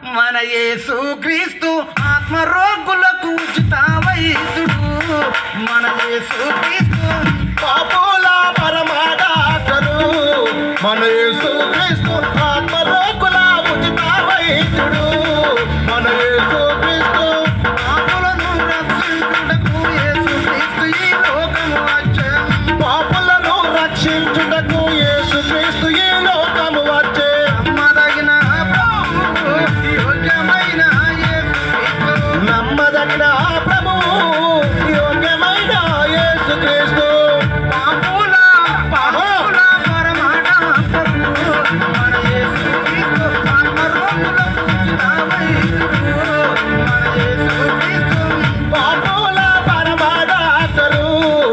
మన యేసు క్రీస్తు ఆత్మరోగులకు ఉచిత వైద్యుడు. మన యేసు క్రీస్తు పాపుల పరమ డాక్టరు. మన యేసు క్రీస్తు ఆత్మరోగుల ఉచిత వైద్యుడు. మన యేసు క్రీస్తు పాపులను రక్షించుటకు యేసు క్రీస్తు ఈ లోకము వచ్చెను. పాపులను రక్షించుటకు యేసు క్రీస్తు ఈ లోకము వచ్చే. నమ్మదగిన ప్రభువు, యోగ్యమైన యేసు క్రీస్తు. నమ్మదగిన ప్రభువు, యోగ్యమైన యేసు క్రీస్తు. పాపుల పరమ డాక్టరు. మన యేసు క్రీస్తు ఆత్మరోగులకు ఉచిత వైద్యుడు. మన యేసు క్రీస్తు పాపుల పరమ డాక్టరు.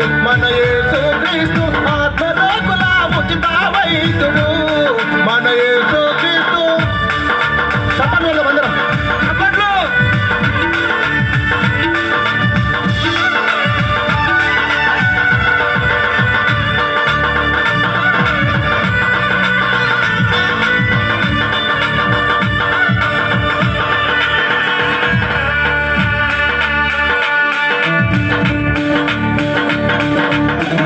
మన యేసు క్రీస్తు ఆత్మరోగుల ఉచిత వైద్యుడు. మన యేసు క్రీస్తు. చెప్పండి అందరం. చెప్పట్లు.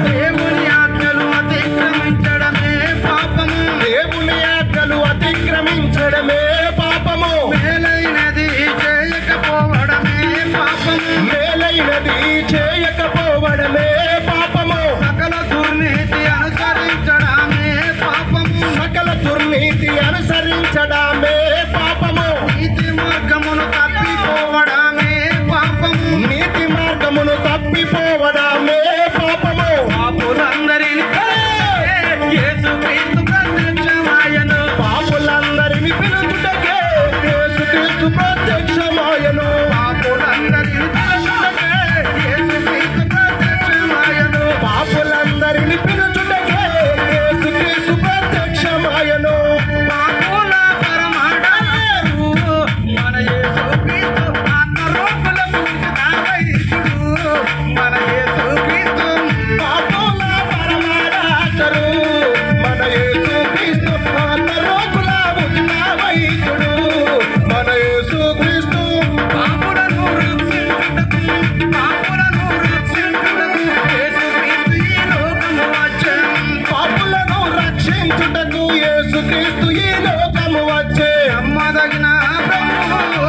దేవుని ఆజ్ఞలు అతిక్రమించడమే పాపము. దేవుని ఆజ్ఞలు అతిక్రమించడమే పాపము. మేలైనది చేయకపోవడమే పాపము. మేలైనది చేయకపోవడమే పాపము. సకల దుర్నీతి అనుసరించడమే పాపము. సకల దుర్నీతి అనుసరించడమే పాపము. నీతి మార్గమును తప్పిపోవడమే పాపము. నీతి మార్గమును తప్పిపోవడమే పాపము. పాపులందరినీ యేసుక్రీస్తు ప్రత్యక్షమాయెను. పాపులందరిని పిలుచుటకే యేసుక్రీస్తు ప్రత్యక్షమాయెను. పాపులందరినీ పిలుచుటకే యేసుక్రీస్తు ప్రత్యక్షమాయెను. పాపులందరిని పిలుచుటకే యేసుక్రీస్తు ప్రత్యక్షమాయెను. పాపుల పరమ డాక్టరు. మన యేసుక్రీస్తు ఆత్మరోగులకు ఉచిత వైద్యుడు. మన యేసుక్రీస్తు పాపుల పరమ డాక్టరు. మన యేసుక్రీస్తు ఆత్మరోగుల ఉచిత వైద్యుడు. మన యేసుక్రీస్తు పాపులను రక్షించుటకు యేసుక్రీస్తు ఈ లోకము వచ్చెను. పాపులను రక్షించుటకు యేసుక్రీస్తు ఈ లోకము వచ్చే. నమ్మదగిన ప్రభువు,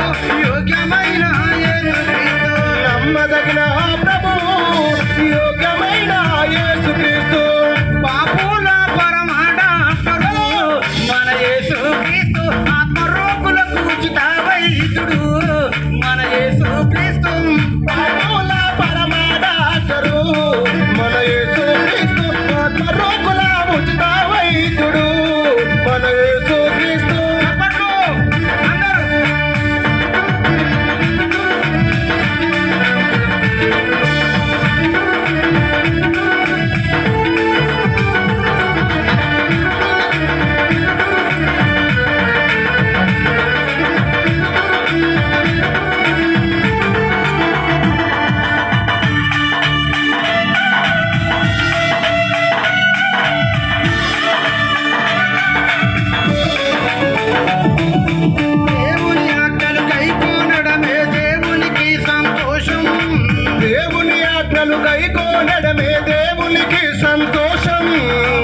యోగ్యమైన యేసుక్రీస్తు. నమ్మదగిన ప్రభువు, యోగ్యమైన యేసుక్రీస్తు. పాపుల పరమ డాక్టరు. మన యేసుక్రీస్తు ఆత్మరోగులకు ఉచిత వైద్యుడు. మన యేసుక్రీస్తు పాపుల పరమ డాక్టరు. మన యేసుక్రీస్తు ఆత్మరోగుల ఉచిత వైద్యుడు. మన యేసుక్రీస్తు. చెప్పట్లు. అందరూ దేవుని ఆజ్ఞలు కైకొనడమే దేవునికి సంతోషం. దేవుని ఆజ్ఞలు కైకొనడమే దేవునికి సంతోషం.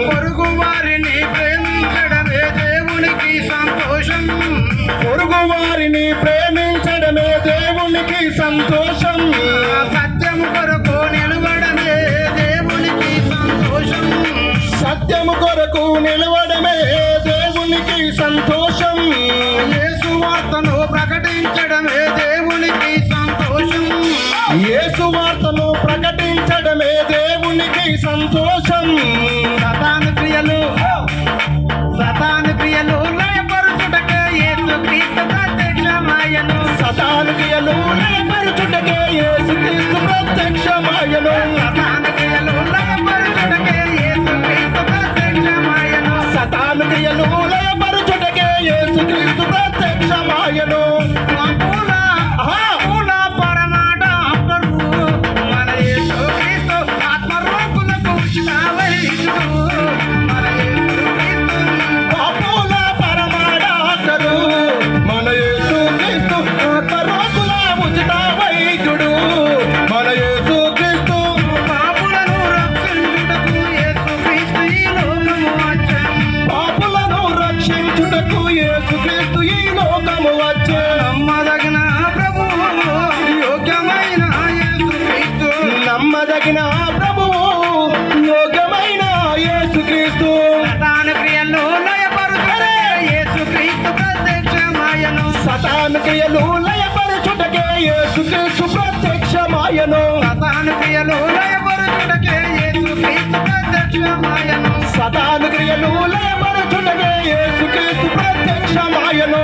పొరుగు వారిని ప్రేమించడమే దేవునికి సంతోషం. పొరుగు వారిని ప్రేమించడమే దేవునికి సంతోషం. సత్యము కొరకు నిలబడమే దేవునికి సంతోషం. సత్యము కొరకు నిలవడమే దేవునికి సంతోషం. యేసు వార్తను ప్రకటించడమే దేవునికి సంతోషం. యేసు వార్తను ప్రకటించడమే దేవునికి సంతోషం. సతాను క్రియలు లయపరుచుటకే యేసుక్రీస్తు ప్రత్యక్షమాయెను. సతాను క్రియలు లయపరుచుటకే యేసుక్రీస్తు ప్రత్యక్షమాయెను. సతాను క్రియలు లయపరుచుటకే యేసుక్రీస్తు ప్రత్యక్షమాయెను. దినము వచ్చే నమ్మదగిన ప్రభువు యోగ్యమైన యేసుక్రీస్తు నమ్మదగిన ప్రభువు యోగ్యమైన యేసుక్రీస్తు సతాను క్రియలు లయపరుచుటకే యేసుక్రీస్తు ప్రత్యక్షమాయను సతాను క్రియలు లయపరచుటకే యేసుక్రీస్తు ప్రత్యక్షమాయను సతాను క్రియలు లయపరుచుటకే యేసుక్రీస్తు ప్రత్యక్షమాయను సతాను క్రియలు లయపరచుటకే యేసుక్రీస్తు ప్రత్యక్షమాయను